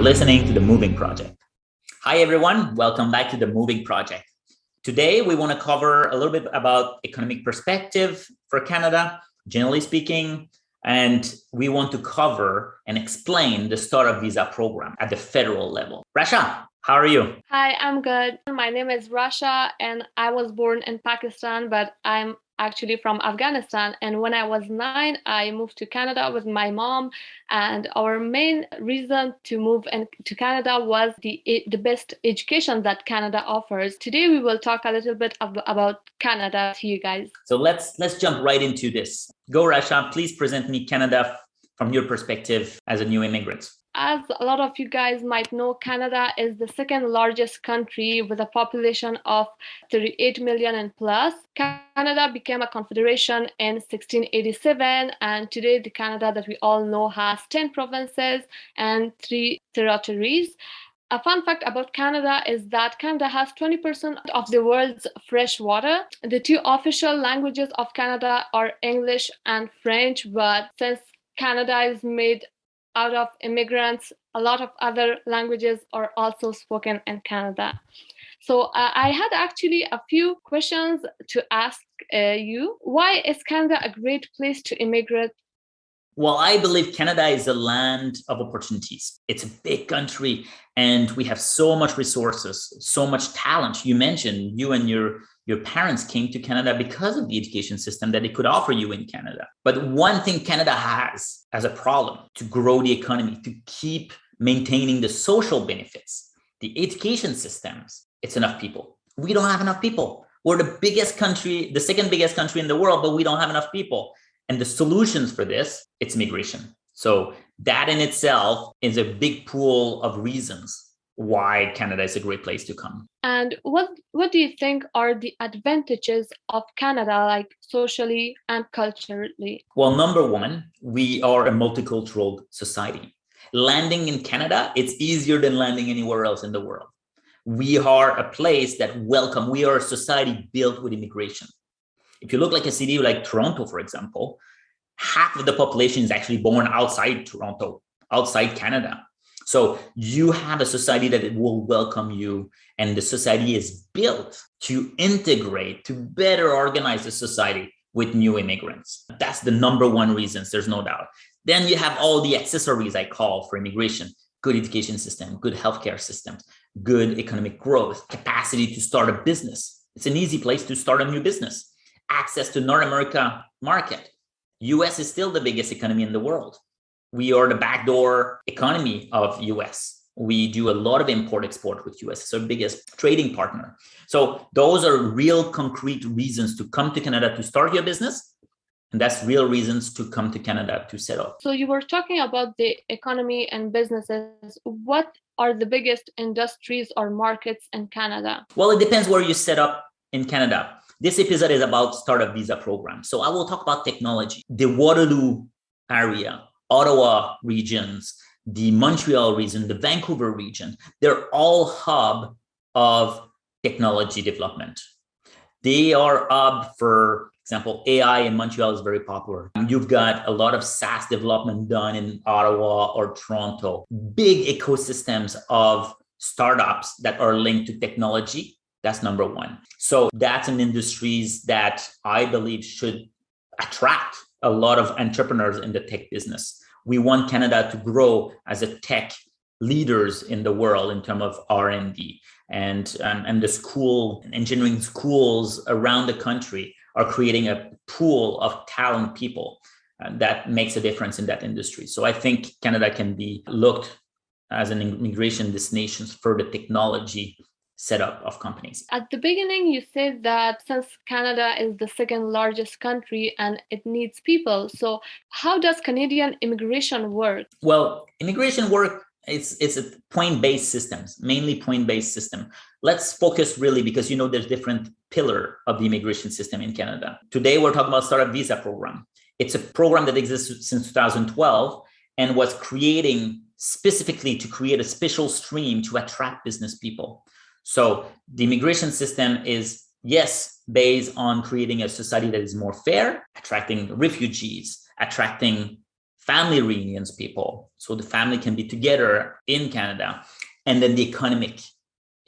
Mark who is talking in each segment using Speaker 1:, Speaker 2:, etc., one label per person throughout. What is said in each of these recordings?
Speaker 1: listening to The Moving Project. Hi, everyone. Welcome back to The Moving Project. Today, we want to cover a little bit about economic perspective for Canada, generally speaking, and we want to cover and explain the startup visa program at the federal level. Rasha, how are you?
Speaker 2: Hi, I'm good. My name is Rasha, and I was born in Pakistan, but I'm actually from Afghanistan. And when I was 9, I moved to Canada with my mom. And our main reason to move to Canada was the best education that Canada offers. Today, we will talk a little bit about Canada to you guys.
Speaker 1: So let's jump right into this. Go, Rasha. Please present me Canada from your perspective as a new immigrant.
Speaker 2: As a lot of you guys might know, Canada is the second largest country with a population of 38 million and plus. Canada became a confederation in 1687, and today the Canada that we all know has 10 provinces and 3 territories. A fun fact about Canada is that Canada has 20% of the world's fresh water. The 2 official languages of Canada are English and French, but since Canada is made out of immigrants, a lot of other languages are also spoken in Canada. So I had actually a few questions to ask you. Why is Canada a great place to immigrate?
Speaker 1: Well, I believe Canada is a land of opportunities. It's a big country and we have so much resources, so much talent. You mentioned you and your parents came to Canada because of the education system that it could offer you in Canada. But one thing Canada has as a problem to grow the economy, to keep maintaining the social benefits, the education systems, it's enough people. We don't have enough people. We're the biggest country, the second biggest country in the world, but we don't have enough people. And the solutions for this, it's migration. So that in itself is a big pool of reasons why Canada is a great place to come.
Speaker 2: And what do you think are the advantages of Canada, like socially and culturally?
Speaker 1: Well, number one, we are a multicultural society. Landing in Canada, it's easier than landing anywhere else in the world. We are a place that we are a society built with immigration. If you look like a city like Toronto, for example, half of the population is actually born outside Toronto, outside Canada. So you have a society that will welcome you, and the society is built to integrate, to better organize the society with new immigrants. That's the number one reason, there's no doubt. Then you have all the accessories I call for immigration: good education system, good healthcare systems, good economic growth, capacity to start a business. It's an easy place to start a new business. Access to North America market. US is still the biggest economy in the world. We are the backdoor economy of US. We do a lot of import-export with US. It's our biggest trading partner. So those are real concrete reasons to come to Canada to start your business. And that's real reasons to come to Canada to settle.
Speaker 2: So you were talking about the economy and businesses. What are the biggest industries or markets in Canada?
Speaker 1: Well, it depends where you set up in Canada. This episode is about startup visa program. So I will talk about technology, the Waterloo area, Ottawa regions, the Montreal region, the Vancouver region. They're all hub of technology development. They are hub, for example, AI in Montreal is very popular. You've got a lot of SaaS development done in Ottawa or Toronto. Big ecosystems of startups that are linked to technology. That's number one. So that's an industries that I believe should attract a lot of entrepreneurs in the tech business. We want Canada to grow as a tech leaders in the world in terms of R&D, and the engineering schools around the country are creating a pool of talent people that makes a difference in that industry. So I think Canada can be looked as an immigration destination for the technology setup of companies.
Speaker 2: At the beginning, you said that since Canada is the second largest country and it needs people, so how does Canadian immigration work?
Speaker 1: Well, immigration work, it's a point-based system, mainly point-based system. Let's focus really, because there's different pillar of the immigration system in Canada. Today, we're talking about startup visa program. It's a program that exists since 2012 and was creating specifically to create a special stream to attract business people. So the immigration system is, yes, based on creating a society that is more fair, attracting refugees, attracting family reunions people, so the family can be together in Canada, and then the economic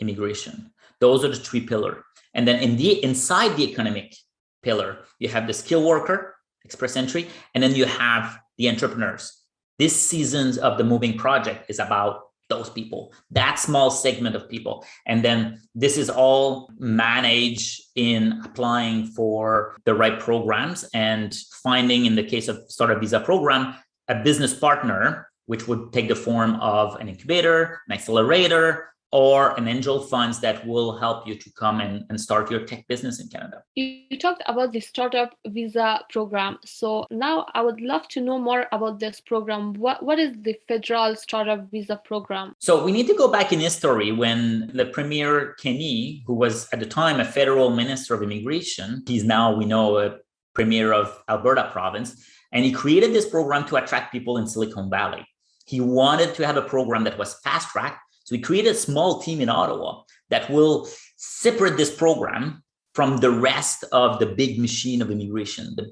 Speaker 1: immigration. Those are the three pillars. And then inside the economic pillar, you have the skilled worker, express entry, and then you have the entrepreneurs. This seasons of the moving project is about those people, that small segment of people. And then this is all managed in applying for the right programs and finding, in the case of startup visa program, a business partner, which would take the form of an incubator, an accelerator, or an angel funds that will help you to come and start your tech business in Canada.
Speaker 2: You talked about the startup visa program. So now I would love to know more about this program. What is the federal startup visa program?
Speaker 1: So we need to go back in history when the Premier Kenney, who was at the time a federal minister of immigration, he's now, we know, a premier of Alberta province, and he created this program to attract people in Silicon Valley. He wanted to have a program that was fast-tracked. So we created a small team in Ottawa that will separate this program from the rest of the big machine of immigration, the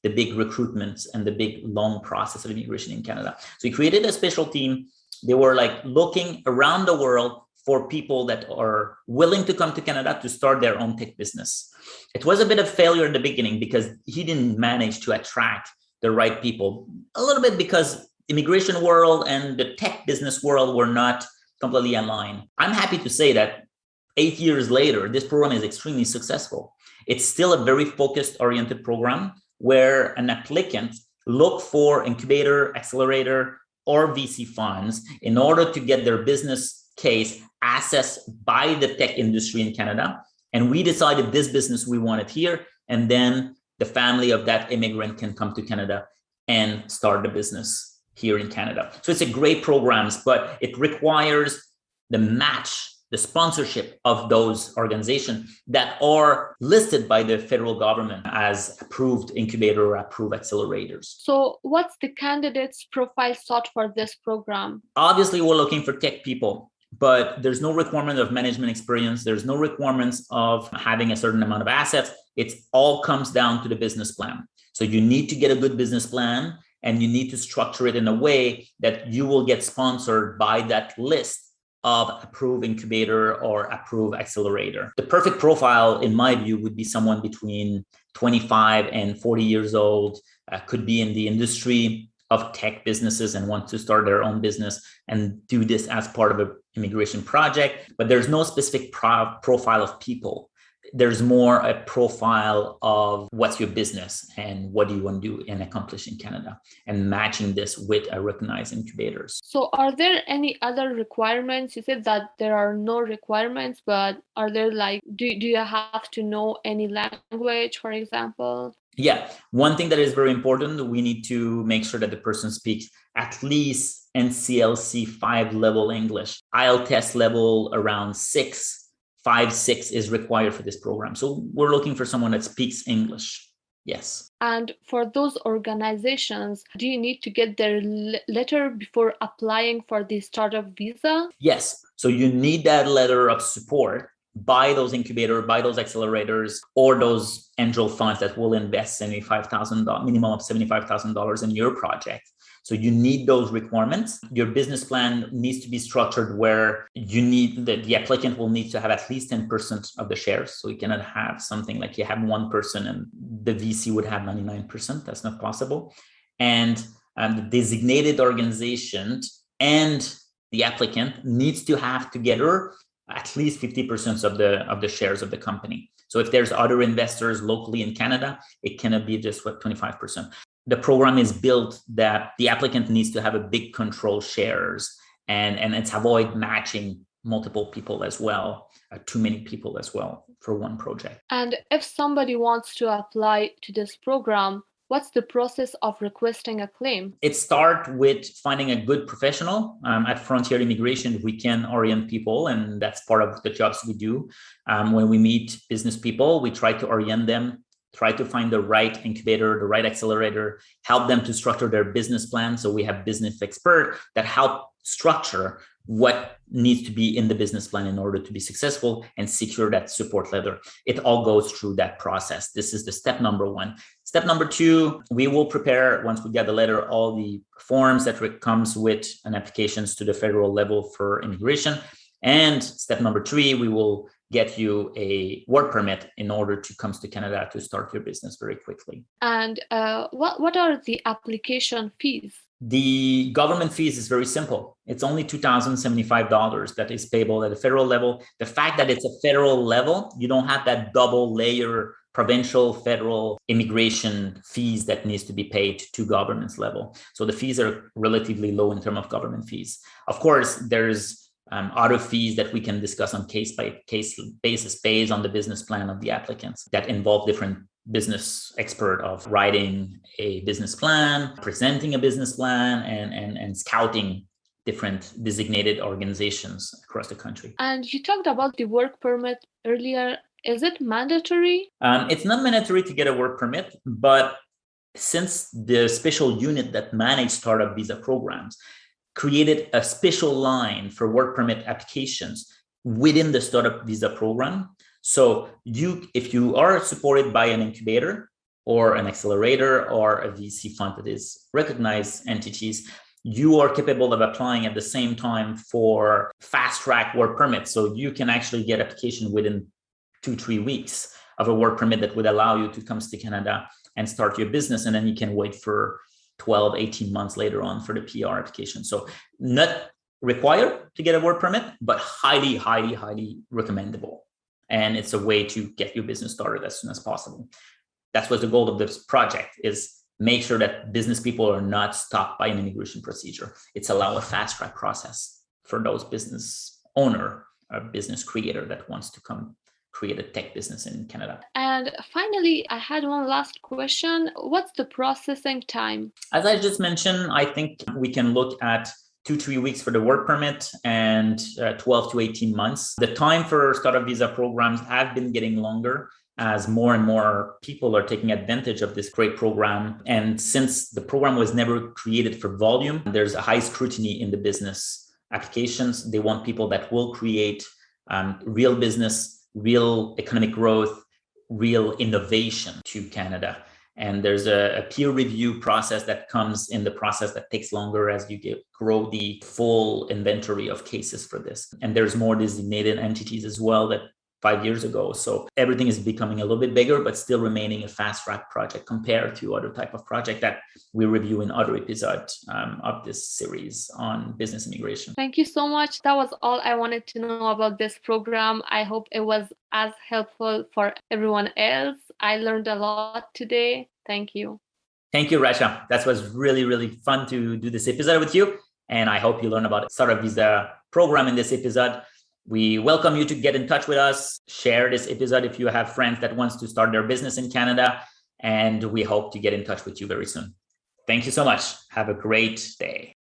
Speaker 1: big recruitments and the big long process of immigration in Canada. So we created a special team. They were like looking around the world for people that are willing to come to Canada to start their own tech business. It was a bit of failure in the beginning because he didn't manage to attract the right people, a little bit because immigration world and the tech business world were not completely aligned. I'm happy to say that 8 years later, this program is extremely successful. It's still a very focused, oriented program where an applicant look for incubator, accelerator, or VC funds in order to get their business case assessed by the tech industry in Canada. And we decided this business we wanted here, and then the family of that immigrant can come to Canada and start the business here in Canada. So it's a great program, but it requires the match, the sponsorship of those organizations that are listed by the federal government as approved incubator or approved accelerators.
Speaker 2: So what's the candidate's profile sought for this program?
Speaker 1: Obviously, we're looking for tech people, but there's no requirement of management experience. There's no requirements of having a certain amount of assets. It all comes down to the business plan. So you need to get a good business plan, and you need to structure it in a way that you will get sponsored by that list of approved incubator or approved accelerator. The perfect profile, in my view, would be someone between 25 and 40 years old, could be in the industry of tech businesses and want to start their own business and do this as part of an immigration project. But there's no specific profile of people. There's more a profile of what's your business and what do you want to do and accomplish in Canada, and matching this with a recognized incubators.
Speaker 2: So are there any other requirements? You said that there are no requirements, but are there do you have to know any language, for example?
Speaker 1: Yeah, one thing that is very important, we need to make sure that the person speaks at least NCLC 5 level English, IELTS test level around 5-6 is required for this program. So we're looking for someone that speaks English. Yes.
Speaker 2: And for those organizations, do you need to get their letter before applying for the startup visa?
Speaker 1: Yes. So you need that letter of support by those incubators, by those accelerators, or those angel funds that will invest $75,000, minimum of $75,000 in your project. So you need those requirements. Your business plan needs to be structured where you need the applicant will need to have at least 10% of the shares. So you cannot have something like you have one person and the VC would have 99%. That's not possible. And the designated organization and the applicant needs to have together at least 50% of the shares of the company. So if there's other investors locally in Canada, it cannot be just 25%. The program is built that the applicant needs to have a big control shares and it's avoid matching multiple people as well, too many people as well for one project.
Speaker 2: And if somebody wants to apply to this program, what's the process of requesting a claim?
Speaker 1: It starts with finding a good professional. At Frontier Immigration, we can orient people, and that's part of the jobs we do. When we meet business people, we try to orient them, try to find the right incubator, the right accelerator, help them to structure their business plan. So we have business experts that help structure what needs to be in the business plan in order to be successful and secure that support letter. It all goes through that process. This is the step number one. Step number 2, we will prepare, once we get the letter, all the forms that comes with an applications to the federal level for immigration. And step number 3, we will get you a work permit in order to come to Canada to start your business very quickly.
Speaker 2: And what are the application fees?
Speaker 1: The government fees is very simple. It's only $2,075 that is payable at the federal level. The fact that it's a federal level, you don't have that double layer provincial, federal immigration fees that needs to be paid to government's level. So the fees are relatively low in terms of government fees. Of course, there's other fees that we can discuss on case by case basis based on the business plan of the applicants that involve different business expert of writing a business plan, presenting a business plan, and scouting different designated organizations across the country.
Speaker 2: And you talked about the work permit earlier. Is it mandatory?
Speaker 1: It's not mandatory to get a work permit, but since the special unit that managed startup visa programs created a special line for work permit applications within the startup visa program. So if you are supported by an incubator or an accelerator or a VC fund that is recognized entities, you are capable of applying at the same time for fast track work permits. So you can actually get application within 2-3 weeks of a work permit that would allow you to come to Canada and start your business. And then you can wait for 12, 18 months later on for the PR application. So not required to get a work permit, but highly, highly, highly recommendable. And it's a way to get your business started as soon as possible. That's what the goal of this project is, make sure that business people are not stopped by an immigration procedure. It's allow a fast track process for those business owner or business creator that wants to come create a tech business in Canada.
Speaker 2: And finally, I had one last question. What's the processing time?
Speaker 1: As I just mentioned, I think we can look at 2-3 weeks for the work permit and 12 to 18 months. The time for startup visa programs have been getting longer as more and more people are taking advantage of this great program. And since the program was never created for volume, there's a high scrutiny in the business applications. They want people that will create real business, real economic growth, real innovation to Canada. And there's a peer review process that comes in the process that takes longer as you grow the full inventory of cases for this. And there's more designated entities as well that 5 years ago. So everything is becoming a little bit bigger, but still remaining a fast track project compared to other type of project that we review in other episodes of this series on business immigration.
Speaker 2: Thank you so much. That was all I wanted to know about this program. I hope it was as helpful for everyone else. I learned a lot today. Thank you.
Speaker 1: Thank you, Rasha. That was really, really fun to do this episode with you. And I hope you learn about startup visa program in this episode. We welcome you to get in touch with us. Share this episode if you have friends that wants to start their business in Canada. And we hope to get in touch with you very soon. Thank you so much. Have a great day.